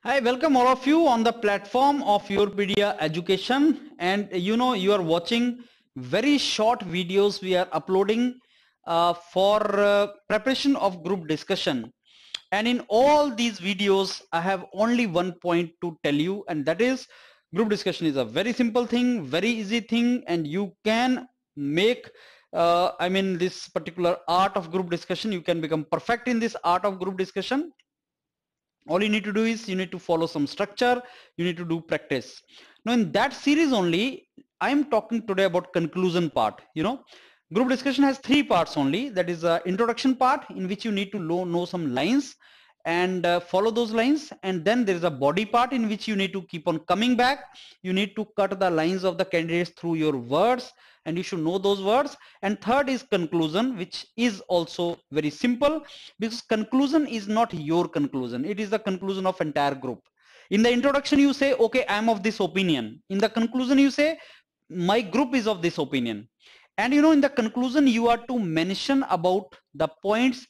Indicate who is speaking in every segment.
Speaker 1: I welcome all of you on the platform of Yourpedia Education, and you are watching very short videos we are uploading for preparation of group discussion. And in all these videos I have only one point to tell you, and that is group discussion is a very simple thing, very easy thing, and you can make this particular art of group discussion. You can become perfect in this art of group discussion. All you need to do is you need to follow some structure, you need to do practice. Now in that series only I am talking today about conclusion part. Group discussion has three parts only. That is introduction part, in which you need to know some lines and follow those lines, and then there is a body part in which you need to keep on coming back. You need to cut the lines of the candidates through your words, and you should know those words. And third is conclusion, which is also very simple, because conclusion is not your conclusion, it is the conclusion of entire group. In the introduction you say, okay, I am of this opinion. In the conclusion you say, my group is of this opinion. And in the conclusion you are to mention about the points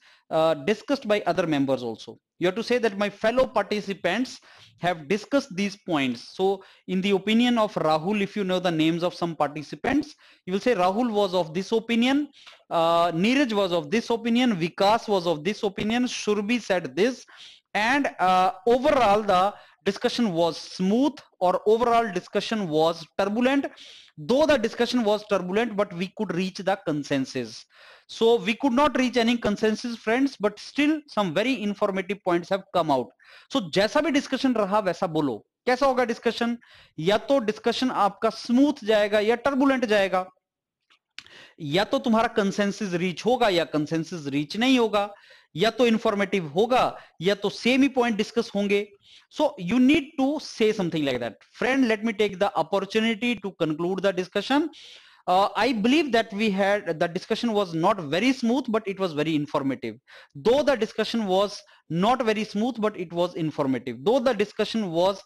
Speaker 1: discussed by other members also. You have to say that my fellow participants have discussed these points. So in the opinion of Rahul, if you know the names of some participants, you will say Rahul was of this opinion, Neeraj was of this opinion, Vikas was of this opinion, Shurbi said this, and overall the discussion was smooth, or overall discussion was turbulent. Though the discussion was turbulent, but we could reach the consensus. So we could not reach any consensus, friends, but still some very informative points have come out. So जैसा भी discussion रहा वैसा बोलो. कैसा होगा discussion? या तो discussion आपका smooth जाएगा या turbulent जाएगा, या तो तुम्हारा कंसेंसस रीच होगा या कंसेंसस रीच नहीं होगा, या तो इंफॉर्मेटिव होगा या तो सेम ही पॉइंट डिस्कस होंगे. So you need to say something like that. Friend, let me take the opportunity to conclude the discussion. I believe that the discussion was not very smooth, but it was very informative. Though the discussion was not very smooth, but it was informative. Though the discussion was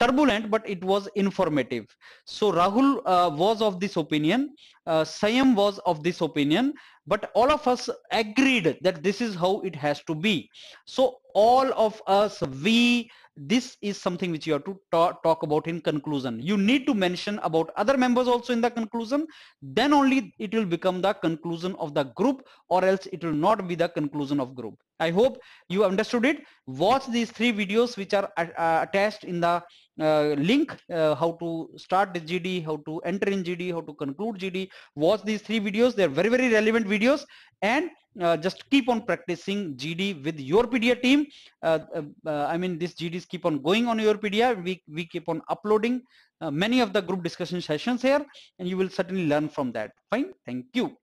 Speaker 1: turbulent, but it was informative. So Rahul was of this opinion, Sayam was of this opinion, but all of us agreed that this is how it has to be. So all of us, this is something which you have to talk about in conclusion. You need to mention about other members also in the conclusion, then only it will become the conclusion of the group, or else it will not be the conclusion of group. I hope you understood it. Watch these three videos which are attached in the link, how to start the GD, how to enter in GD, how to conclude GD. Watch these three videos. They're very, very relevant videos, and just keep on practicing GD with Yourpedia team. This GDs keep on going on Yourpedia. We keep on uploading many of the group discussion sessions here, and you will certainly learn from that. Fine. Thank you.